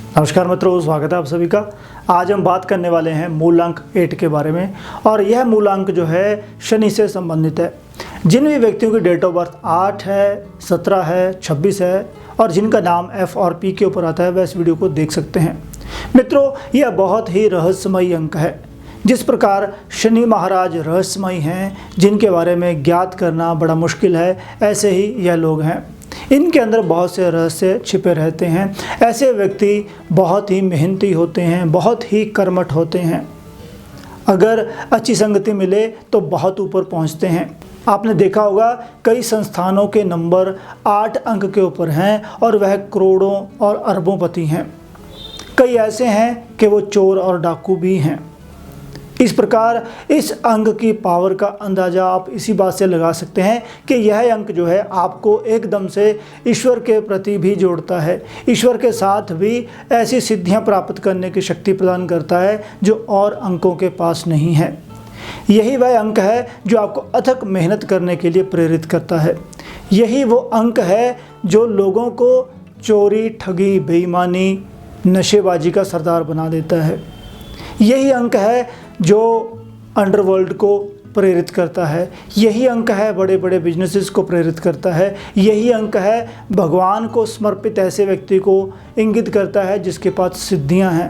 नमस्कार मित्रों, स्वागत है आप सभी का। आज हम बात करने वाले हैं मूलांक 8 के बारे में। और यह मूलांक जो है शनि से संबंधित है। जिन भी व्यक्तियों की डेट ऑफ बर्थ 8 है, 17 है, 26 है और जिनका नाम F और P के ऊपर आता है वह इस वीडियो को देख सकते हैं। मित्रों, यह बहुत ही रहस्यमयी अंक है। जिस प्रकार शनि महाराज रहस्यमयी हैं, जिनके बारे में ज्ञात करना बड़ा मुश्किल है, ऐसे ही यह लोग हैं। इनके अंदर बहुत से रहस्य छिपे रहते हैं। ऐसे व्यक्ति बहुत ही मेहनती होते हैं, बहुत ही कर्मठ होते हैं। अगर अच्छी संगति मिले तो बहुत ऊपर पहुंचते हैं। आपने देखा होगा कई संस्थानों के नंबर 8 अंक के ऊपर हैं और वह करोड़ों और अरबोंपति हैं। कई ऐसे हैं कि वो चोर और डाकू भी हैं। इस प्रकार इस अंक की पावर का अंदाज़ा आप इसी बात से लगा सकते हैं कि यह अंक जो है आपको एकदम से ईश्वर के प्रति भी जोड़ता है। ईश्वर के साथ भी ऐसी सिद्धियां प्राप्त करने की शक्ति प्रदान करता है जो और अंकों के पास नहीं है। यही वह अंक है जो आपको अथक मेहनत करने के लिए प्रेरित करता है। यही वो अंक है जो लोगों को चोरी, ठगी, बेईमानी, नशेबाजी का सरदार बना देता है। यही अंक है जो अंडरवर्ल्ड को प्रेरित करता है। यही अंक है बड़े बड़े बिजनेसेस को प्रेरित करता है। यही अंक है भगवान को समर्पित ऐसे व्यक्ति को इंगित करता है जिसके पास सिद्धियां हैं।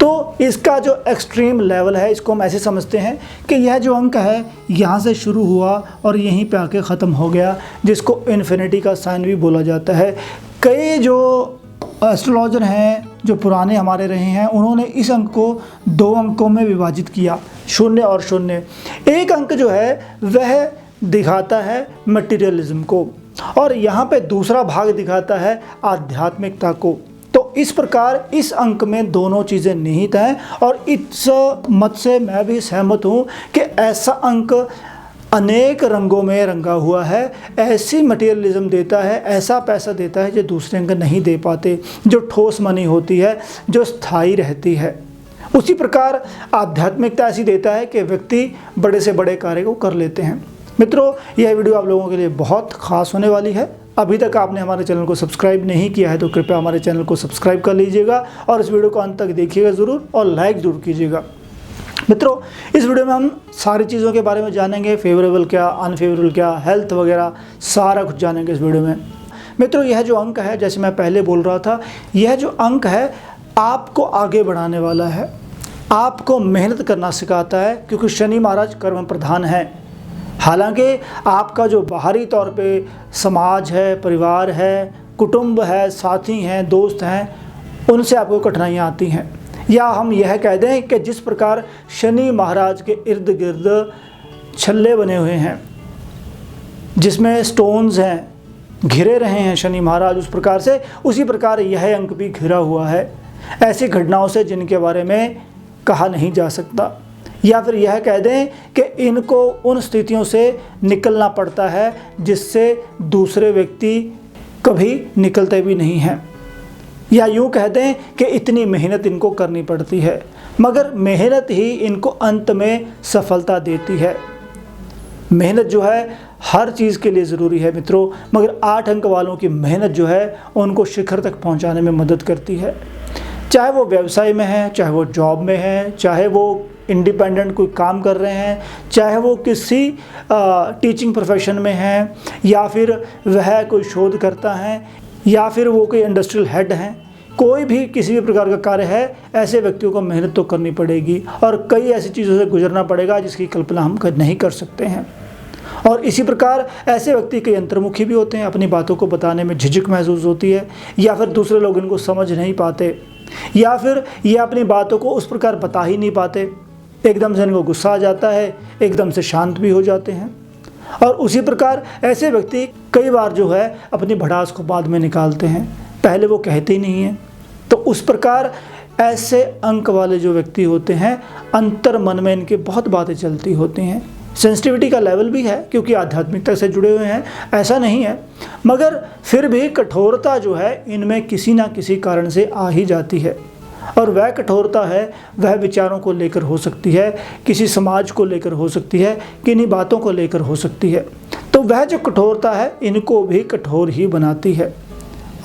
तो इसका जो एक्सट्रीम लेवल है, इसको हम ऐसे समझते हैं कि यह जो अंक है यहाँ से शुरू हुआ और यहीं पे आके ख़त्म हो गया, जिसको इन्फिनिटी का साइन भी बोला जाता है। कई जो एस्ट्रोलॉजर हैं जो पुराने हमारे रहे हैं, उन्होंने इस अंक को 2 अंकों में विभाजित किया, 0 और 0। एक अंक जो है वह दिखाता है मटेरियलिज्म को और यहाँ पे दूसरा भाग दिखाता है आध्यात्मिकता को। तो इस प्रकार इस अंक में दोनों चीज़ें निहित हैं और इस मत से मैं भी सहमत हूँ कि ऐसा अंक अनेक रंगों में रंगा हुआ है। ऐसी मटेरियलिज्म देता है, ऐसा पैसा देता है जो दूसरे अंक नहीं दे पाते, जो ठोस मनी होती है, जो स्थायी रहती है। उसी प्रकार आध्यात्मिकता ऐसी देता है कि व्यक्ति बड़े से बड़े कार्य को कर लेते हैं। मित्रों, यह वीडियो आप लोगों के लिए बहुत ख़ास होने वाली है। अभी तक आपने हमारे चैनल को सब्सक्राइब नहीं किया है तो कृपया हमारे चैनल को सब्सक्राइब कर लीजिएगा और इस वीडियो को अंत तक देखिएगा ज़रूर और लाइक ज़रूर कीजिएगा। मित्रों, इस वीडियो में हम सारी चीज़ों के बारे में जानेंगे, फेवरेबल क्या, अनफेवरेबल क्या, हेल्थ वगैरह सारा कुछ जानेंगे इस वीडियो में। मित्रों, यह जो अंक है, जैसे मैं पहले बोल रहा था, यह जो अंक है आपको आगे बढ़ाने वाला है, आपको मेहनत करना सिखाता है, क्योंकि शनि महाराज कर्म प्रधान है। हालांकि आपका जो बाहरी तौर पे समाज है, परिवार है, कुटुंब है, साथी हैं, दोस्त हैं, उनसे आपको कठिनाइयाँ आती हैं। या हम यह कह दें कि जिस प्रकार शनि महाराज के इर्द गिर्द छल्ले बने हुए हैं, जिसमें स्टोन्स हैं, घिरे रहे हैं शनि महाराज, उस प्रकार से उसी प्रकार यह अंक भी घिरा हुआ है ऐसी घटनाओं से जिनके बारे में कहा नहीं जा सकता। या फिर यह कह दें कि इनको उन स्थितियों से निकलना पड़ता है जिससे दूसरे व्यक्ति कभी निकलते भी नहीं हैं। या यूँ कह दें कि इतनी मेहनत इनको करनी पड़ती है, मगर मेहनत ही इनको अंत में सफलता देती है। मेहनत जो है हर चीज़ के लिए ज़रूरी है मित्रों, मगर 8 अंक वालों की मेहनत जो है उनको शिखर तक पहुंचाने में मदद करती है। चाहे वो व्यवसाय में है, चाहे वो जॉब में है, चाहे वो इंडिपेंडेंट कोई काम कर रहे हैं, चाहे वो किसी टीचिंग प्रोफेशन में हैं, या फिर वह कोई शोध करता है, या फिर वो कोई इंडस्ट्रियल हेड हैं। कोई भी किसी भी प्रकार का कार्य है, ऐसे व्यक्तियों को मेहनत तो करनी पड़ेगी और कई ऐसी चीज़ों से गुजरना पड़ेगा जिसकी कल्पना हम नहीं कर सकते हैं। और इसी प्रकार ऐसे व्यक्ति कई अंतर्मुखी भी होते हैं, अपनी बातों को बताने में झिझक महसूस होती है, या फिर दूसरे लोग इनको समझ नहीं पाते, या फिर ये अपनी बातों को उस प्रकार बता ही नहीं पाते। एकदम से इनको गुस्सा आ जाता है, एकदम से शांत भी हो जाते हैं। और उसी प्रकार ऐसे व्यक्ति कई बार जो है अपनी भड़ास को बाद में निकालते हैं, पहले वो कहते ही नहीं हैं। तो उस प्रकार ऐसे अंक वाले जो व्यक्ति होते हैं, अंतर मन में इनके बहुत बातें चलती होती हैं। सेंसिटिविटी का लेवल भी है क्योंकि आध्यात्मिकता से जुड़े हुए हैं, ऐसा नहीं है, मगर फिर भी कठोरता जो है इनमें किसी ना किसी कारण से आ ही जाती है। और वह कठोरता है वह विचारों को लेकर हो सकती है, किसी समाज को लेकर हो सकती है, किन्हीं बातों को लेकर हो सकती है। तो वह जो कठोरता है इनको भी कठोर ही बनाती है।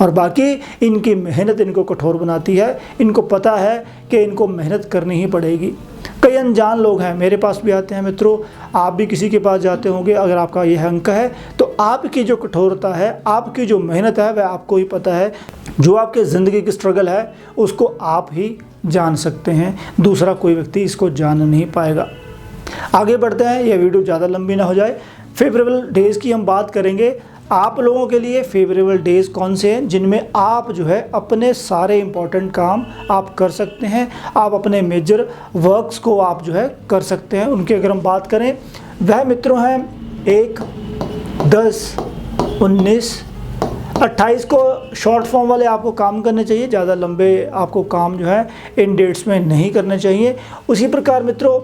और बाकी इनकी मेहनत इनको कठोर बनाती है। इनको पता है कि इनको मेहनत करनी ही पड़ेगी। कई अनजान लोग हैं, मेरे पास भी आते हैं मित्रों, आप भी किसी के पास जाते होंगे, अगर आपका यह अंक है तो आपकी जो कठोरता है, आपकी जो मेहनत है वह आपको ही पता है। जो आपके ज़िंदगी की स्ट्रगल है उसको आप ही जान सकते हैं, दूसरा कोई व्यक्ति इसको जान नहीं पाएगा। आगे बढ़ते हैं, यह वीडियो ज़्यादा लंबी ना हो जाए। फेवरेबल डेज़ की हम बात करेंगे। आप लोगों के लिए फेवरेबल डेज़ कौन से हैं जिनमें आप जो है अपने सारे इम्पोर्टेंट काम आप कर सकते हैं, आप अपने मेजर वर्क्स को आप जो है कर सकते हैं। उनकी अगर हम बात करें, वह मित्रों हैं 1, 10, 19, 28 को शॉर्ट फॉर्म वाले आपको काम करने चाहिए, ज़्यादा लंबे आपको काम जो है इन डेट्स में नहीं करने चाहिए। उसी प्रकार मित्रों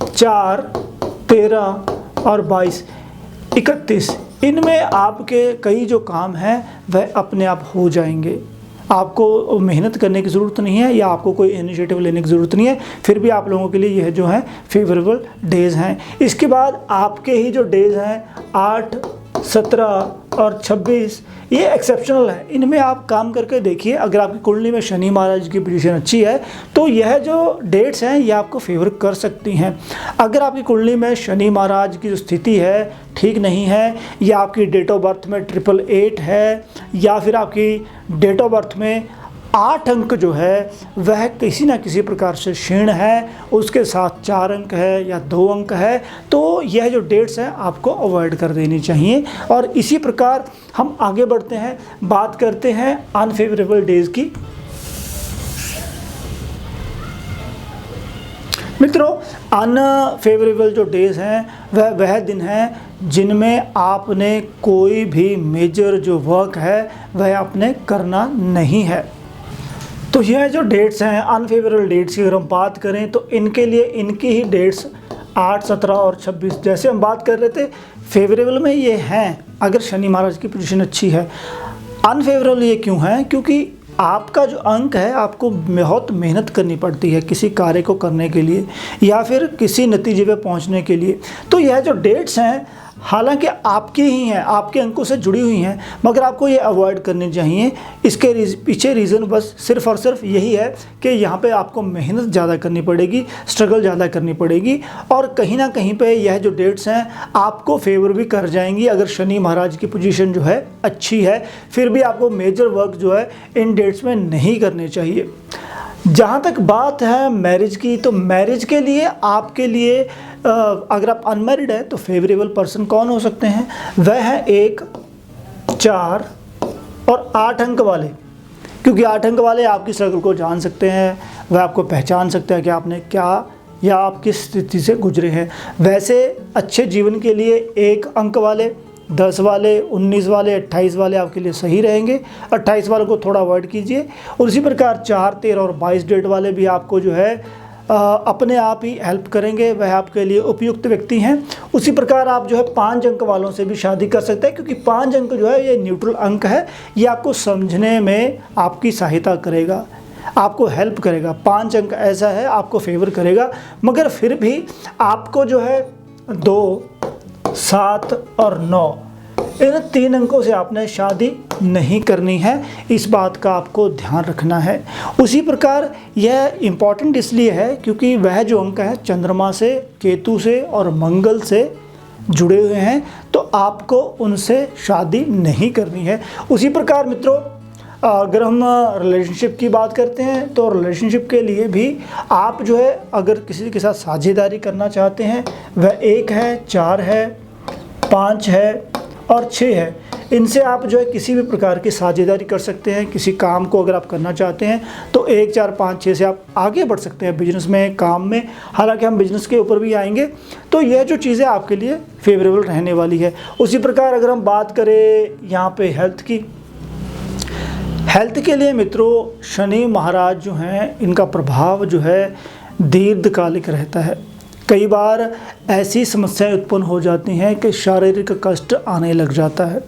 4, 13 और 22, 31, इनमें आपके कई जो काम हैं वह अपने आप हो जाएंगे। आपको मेहनत करने की ज़रूरत नहीं है या आपको कोई इनिशिएटिव लेने की ज़रूरत नहीं है, फिर भी आप लोगों के लिए यह जो है फेवरेबल डेज़ हैं। इसके बाद आपके ही जो डेज़ हैं 8, 17 और 26, ये एक्सेप्शनल है। इनमें आप काम करके देखिए, अगर आपकी कुंडली में शनि महाराज की पोजीशन अच्छी है तो यह जो डेट्स हैं ये आपको फेवर कर सकती हैं। अगर आपकी कुंडली में शनि महाराज की जो स्थिति है ठीक नहीं है, या आपकी डेट ऑफ बर्थ में 888 है, या फिर आपकी डेट ऑफ बर्थ में 8 अंक जो है वह किसी ना किसी प्रकार से क्षीण है, उसके साथ 4 अंक है या 2 अंक है, तो यह जो डेट्स हैं आपको अवॉइड कर देनी चाहिए। और इसी प्रकार हम आगे बढ़ते हैं, बात करते हैं अनफेवरेबल डेज़ की। मित्रों, अनफेवरेबल जो डेज़ हैं वह दिन हैं जिनमें आपने कोई भी मेजर जो वर्क है वह आपने करना नहीं है। तो यह जो डेट्स हैं अनफेवरेबल डेट्स की अगर हम बात करें तो इनके लिए इनकी ही डेट्स 8, 17 और 26, जैसे हम बात कर रहे थे फेवरेबल में ये हैं अगर शनि महाराज की पोजीशन अच्छी है। अनफेवरेबल ये क्यों है? क्योंकि आपका जो अंक है आपको बहुत मेहनत करनी पड़ती है किसी कार्य को करने के लिए या फिर किसी नतीजे पे पहुंचने के लिए। तो यह जो डेट्स हैं हालांकि आपकी ही हैं, आपके अंकों से जुड़ी हुई हैं, मगर आपको ये अवॉइड करनी चाहिए। इसके पीछे रीज़न बस सिर्फ़ और सिर्फ यही है कि यहाँ पे आपको मेहनत ज़्यादा करनी पड़ेगी, स्ट्रगल ज़्यादा करनी पड़ेगी, और कहीं ना कहीं पे यह जो डेट्स हैं आपको फेवर भी कर जाएंगी अगर शनि महाराज की पोजीशन जो है अच्छी है। फिर भी आपको मेजर वर्क जो है इन डेट्स में नहीं करने चाहिए। जहाँ तक बात है मैरिज की, तो मैरिज के लिए आपके लिए अगर आप अनमैरिड हैं तो फेवरेबल पर्सन कौन हो सकते हैं? वह है 1, 4 और 8 अंक वाले, क्योंकि 8 अंक वाले आपकी स्ट्रगल को जान सकते हैं, वह आपको पहचान सकते हैं कि आपने क्या या आप किस स्थिति से गुजरे हैं। वैसे अच्छे जीवन के लिए 1 अंक वाले, 10 वाले, 19 वाले, 28 वाले आपके लिए सही रहेंगे। 28 वालों को थोड़ा अवॉइड कीजिए। और उसी प्रकार 4, 13 और 22 डेट वाले भी आपको जो है अपने आप ही हेल्प करेंगे, वह आपके लिए उपयुक्त व्यक्ति हैं। उसी प्रकार आप जो है 5 अंक वालों से भी शादी कर सकते हैं, क्योंकि 5 अंक जो है ये न्यूट्रल अंक है, ये आपको समझने में आपकी सहायता करेगा, आपको हेल्प करेगा। 5 अंक ऐसा है आपको फेवर करेगा, मगर फिर भी आपको जो है 2, 7 और 9 इन 3 अंकों से आपने शादी नहीं करनी है, इस बात का आपको ध्यान रखना है। उसी प्रकार यह इम्पॉर्टेंट इसलिए है क्योंकि वह जो अंक है चंद्रमा से, केतु से और मंगल से जुड़े हुए हैं, तो आपको उनसे शादी नहीं करनी है। उसी प्रकार मित्रों, अगर हम रिलेशनशिप की बात करते हैं तो रिलेशनशिप के लिए भी आप जो है अगर किसी के साथ साझेदारी करना चाहते हैं, वह 1 है, 4 है, 5 है और 6 है, इनसे आप जो है किसी भी प्रकार की साझेदारी कर सकते हैं। किसी काम को अगर आप करना चाहते हैं तो 1, 4, 5, 6 से आप आगे बढ़ सकते हैं बिजनेस में, काम में। हालांकि हम बिजनेस के ऊपर भी आएंगे, तो यह जो चीज़ें आपके लिए फेवरेबल रहने वाली है। उसी प्रकार अगर हम बात करें यहाँ पे हेल्थ की, हेल्थ के लिए मित्रों शनि महाराज जो हैं इनका प्रभाव जो है दीर्घकालिक रहता है। कई बार ऐसी समस्याएं उत्पन्न हो जाती हैं कि शारीरिक कष्ट आने लग जाता है।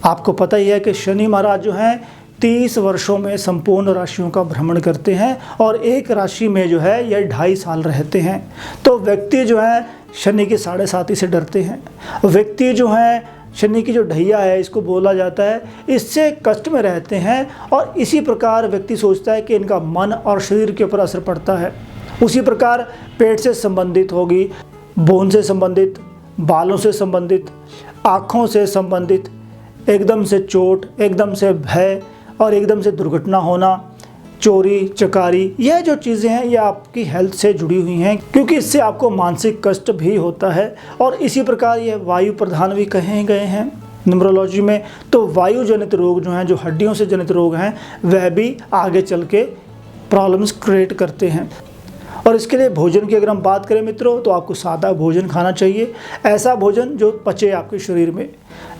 आपको पता ही है कि शनि महाराज जो हैं 30 वर्षों में संपूर्ण राशियों का भ्रमण करते हैं और एक राशि में जो है यह 2.5 साल रहते हैं। तो व्यक्ति जो है शनि के 7.5 से डरते हैं। व्यक्ति जो हैं शनि की जो ढैया है इसको बोला जाता है, इससे कष्ट में रहते हैं और इसी प्रकार व्यक्ति सोचता है कि इनका मन और शरीर के ऊपर असर पड़ता है। उसी प्रकार पेट से संबंधित होगी, बोन से संबंधित, बालों से संबंधित, आँखों से संबंधित, एकदम से चोट, एकदम से भय और एकदम से दुर्घटना होना, चोरी चकारी, यह जो चीज़ें हैं ये आपकी हेल्थ से जुड़ी हुई हैं, क्योंकि इससे आपको मानसिक कष्ट भी होता है। और इसी प्रकार ये वायु प्रधान भी कहे गए हैं न्यूमरोलॉजी में। तो वायु जनित रोग जो हैं, जो हड्डियों से जनित रोग हैं, वह भी आगे चल के प्रॉब्लम्स क्रिएट करते हैं। और इसके लिए भोजन की अगर हम बात करें मित्रों, तो आपको सादा भोजन खाना चाहिए, ऐसा भोजन जो पचे आपके शरीर में।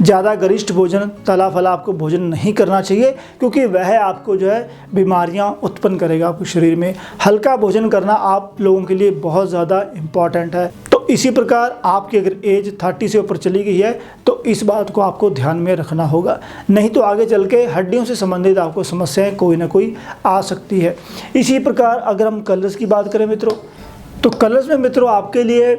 ज़्यादा गरिष्ठ भोजन, तला फला आपको भोजन नहीं करना चाहिए, क्योंकि वह आपको जो है बीमारियां उत्पन्न करेगा आपके शरीर में। हल्का भोजन करना आप लोगों के लिए बहुत ज़्यादा इम्पॉर्टेंट है। तो इसी प्रकार आपकी अगर एज 30 से ऊपर चली गई है तो इस बात को आपको ध्यान में रखना होगा, नहीं तो आगे चल के हड्डियों से संबंधित आपको समस्याएं कोई ना कोई आ सकती है। इसी प्रकार अगर हम कलर्स की बात करें मित्रों, तो कलर्स में मित्रों आपके लिए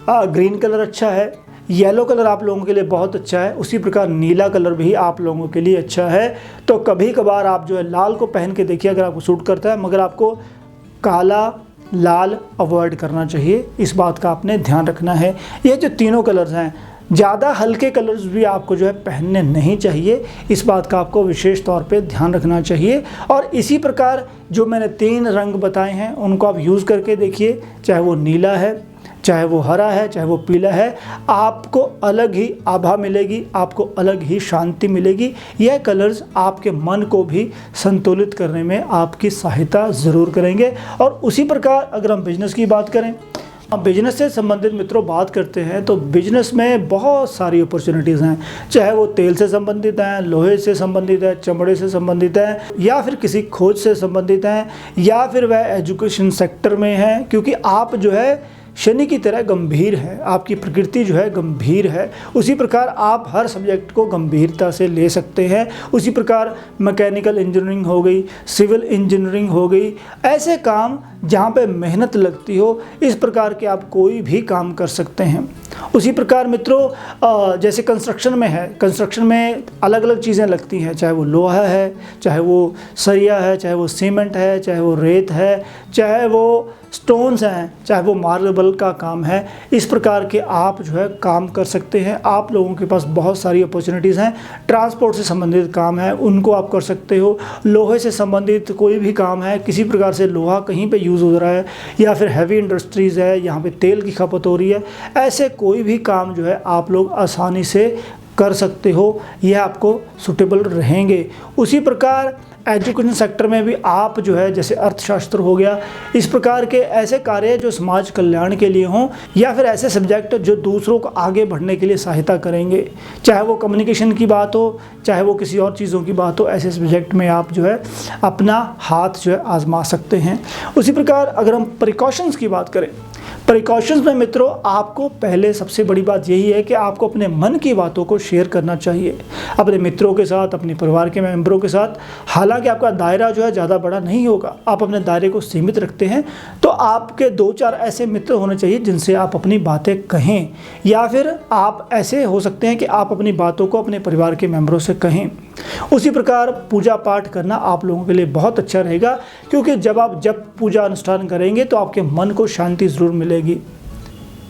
ग्रीन कलर अच्छा है, येलो कलर आप लोगों के लिए बहुत अच्छा है, उसी प्रकार नीला कलर भी आप लोगों के लिए अच्छा है। तो कभी कभार आप जो है लाल को पहन के देखिए अगर आपको सूट करता है, मगर आपको काला लाल अवॉइड करना चाहिए, इस बात का आपने ध्यान रखना है। ये जो तीनों कलर्स हैं, ज़्यादा हल्के कलर्स भी आपको जो है पहनने नहीं चाहिए, इस बात का आपको विशेष तौर पे ध्यान रखना चाहिए। और इसी प्रकार जो मैंने 3 रंग बताए हैं उनको आप यूज़ करके देखिए, चाहे वो नीला है, चाहे वो हरा है, चाहे वो पीला है, आपको अलग ही आभा मिलेगी, आपको अलग ही शांति मिलेगी। यह कलर्स आपके मन को भी संतुलित करने में आपकी सहायता ज़रूर करेंगे। और उसी प्रकार अगर हम बिजनेस की बात करें, अब बिजनेस से संबंधित मित्रों बात करते हैं, तो बिजनेस में बहुत सारी अपॉर्चुनिटीज़ हैं, चाहे वो तेल से संबंधित हैं, लोहे से संबंधित है, चमड़े से संबंधित है, या फिर किसी खोज से संबंधित हैं, या फिर वह एजुकेशन सेक्टर में है। क्योंकि आप जो है शनि की तरह गंभीर है, आपकी प्रकृति जो है गंभीर है, उसी प्रकार आप हर सब्जेक्ट को गंभीरता से ले सकते हैं। उसी प्रकार मैकेनिकल इंजीनियरिंग हो गई, सिविल इंजीनियरिंग हो गई, ऐसे काम जहाँ पे मेहनत लगती हो, इस प्रकार के आप कोई भी काम कर सकते हैं। उसी प्रकार मित्रों जैसे कंस्ट्रक्शन में है, कंस्ट्रक्शन में अलग अलग चीज़ें लगती हैं, चाहे वो लोहा है, चाहे वो सरिया है, चाहे वो सीमेंट है, चाहे वो रेत है, चाहे वो स्टोन्स हैं, चाहे वो मार्बल का काम है। इस प्रकार के आप जो है काम कर सकते हैं। आप लोगों के पास बहुत सारी अपॉर्चुनिटीज़ हैं। ट्रांसपोर्ट से संबंधित काम है, उनको आप कर सकते हो। लोहे से संबंधित कोई भी काम है, किसी प्रकार से लोहा कहीं पे यूज़ हो रहा है, या फिर हैवी इंडस्ट्रीज़ है, यहाँ पे तेल की खपत हो रही है, ऐसे कोई भी काम जो है आप लोग आसानी से कर सकते हो, यह आपको सूटेबल रहेंगे। उसी प्रकार एजुकेशन सेक्टर में भी आप जो है, जैसे अर्थशास्त्र हो गया, इस प्रकार के ऐसे कार्य जो समाज कल्याण के लिए हों, या फिर ऐसे सब्जेक्ट जो दूसरों को आगे बढ़ने के लिए सहायता करेंगे, चाहे वो कम्युनिकेशन की बात हो, चाहे वो किसी और चीज़ों की बात हो, ऐसे सब्जेक्ट में आप जो है अपना हाथ जो है आजमा सकते हैं। उसी प्रकार अगर हम प्रिकॉशंस की बात करें, प्रिकॉशंस में मित्रों आपको पहले सबसे बड़ी बात यही है कि आपको अपने मन की बातों को शेयर करना चाहिए अपने मित्रों के साथ, अपने परिवार के मेंबरों के साथ। हालांकि आपका दायरा जो है ज़्यादा बड़ा नहीं होगा, आप अपने दायरे को सीमित रखते हैं, तो आपके 2-4 ऐसे मित्र होने चाहिए जिनसे आप अपनी बातें कहें, या फिर आप ऐसे हो सकते हैं कि आप अपनी बातों को अपने परिवार के मेंबरों से कहें। उसी प्रकार पूजा पाठ करना आप लोगों के लिए बहुत अच्छा रहेगा, क्योंकि जब आप पूजा अनुष्ठान करेंगे तो आपके मन को शांति ज़रूर मिलेगी।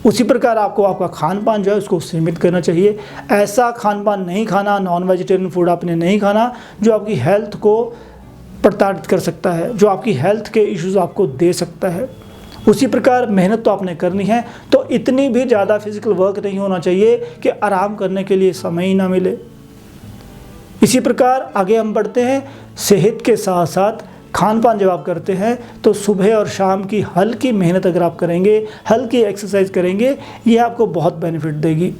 उसी प्रकार आपको आपका खान पान जो है उसको सीमित करना चाहिए। ऐसा खान पान नहीं खाना, नॉन वेजिटेरियन फूड आपने नहीं खाना जो आपकी हेल्थ को प्रताड़ित कर सकता है, जो आपकी हेल्थ के इश्यूज़ आपको दे सकता है। उसी प्रकार मेहनत तो आपने करनी है, तो इतनी भी ज़्यादा फिजिकल वर्क नहीं होना चाहिए कि आराम करने के लिए समय ही ना मिले। इसी प्रकार आगे हम बढ़ते हैं। सेहत के साथ साथ खान पान जब आप करते हैं तो सुबह और शाम की हल्की मेहनत अगर आप करेंगे, हल्की एक्सरसाइज करेंगे, ये आपको बहुत बेनिफिट देगी।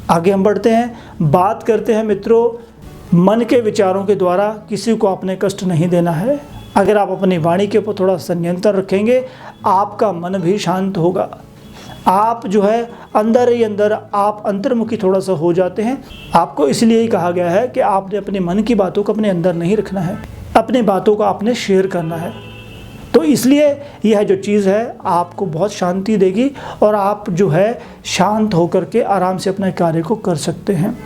आगे हम बढ़ते हैं, बात करते हैं मित्रों मन के विचारों के द्वारा किसी को आपने कष्ट नहीं देना है। अगर आप अपनी वाणी के ऊपर थोड़ा सा नियंत्रण रखेंगे, आपका मन भी शांत होगा। आप जो है अंदर ही अंदर आप अंतर्मुखी थोड़ा सा हो जाते हैं। आपको इसलिए ही कहा गया है कि आपने अपने मन की बातों को अपने अंदर नहीं रखना है, अपनी बातों को आपने शेयर करना है। तो इसलिए यह जो चीज़ है आपको बहुत शांति देगी और आप जो है शांत होकर के आराम से अपने कार्य को कर सकते हैं।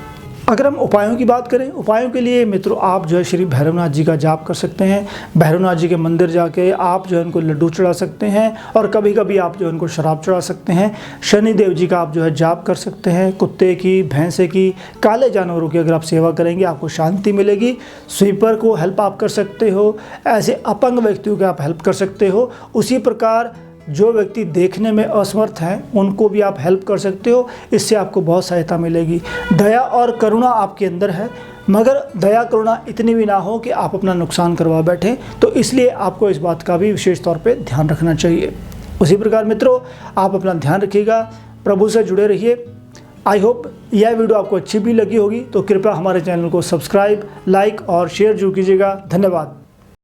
अगर हम उपायों की बात करें, उपायों के लिए मित्रों आप जो है श्री भैरवनाथ जी का जाप कर सकते हैं। भैरवनाथ जी के मंदिर जाके आप जो है उनको लड्डू चढ़ा सकते हैं और कभी कभी आप जो है उनको शराब चढ़ा सकते हैं। शनिदेव जी का आप जो है जाप कर सकते हैं। कुत्ते की, भैंसे की, काले जानवरों की अगर आप सेवा करेंगे आपको शांति मिलेगी। स्वीपर को हेल्प आप कर सकते हो, ऐसे अपंग व्यक्तियों को आप हेल्प कर सकते हो। उसी प्रकार जो व्यक्ति देखने में असमर्थ हैं उनको भी आप हेल्प कर सकते हो, इससे आपको बहुत सहायता मिलेगी। दया और करुणा आपके अंदर है, मगर दया करुणा इतनी भी ना हो कि आप अपना नुकसान करवा बैठें, तो इसलिए आपको इस बात का भी विशेष तौर पे ध्यान रखना चाहिए। उसी प्रकार मित्रों आप अपना ध्यान रखिएगा, प्रभु से जुड़े रहिए। आई होप यह वीडियो आपको अच्छी भी लगी होगी, तो कृपया हमारे चैनल को सब्सक्राइब, लाइक और शेयर जरूर कीजिएगा। धन्यवाद।